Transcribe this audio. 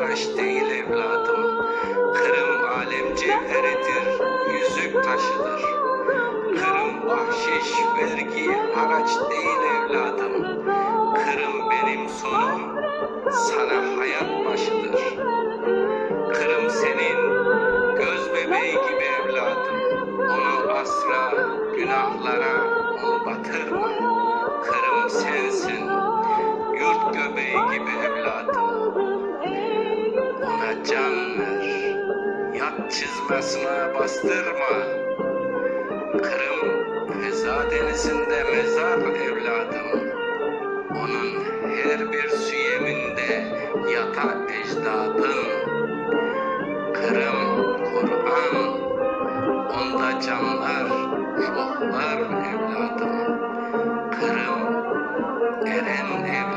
taş değil evladım. Kırım alem cevheridir, yüzük taşıdır. Kırım bahşiş, vergi, haraç değil evladım. Kırım benim sonum, sana hayat başıdır. Kırım senin göz bebeği gibi evladım. Onu asra, günahlara onu batırma. Kırım sensin, yurt göbeği gibi evladım. Ona can ver, yat çizmesine bastırma. Kırım feza denizinde mezar evladım. Onun her bir süyeminde yatar ecdadın. Kırım Kur'an, onda canlar, ruhlar evladım. Kırım eren evladım.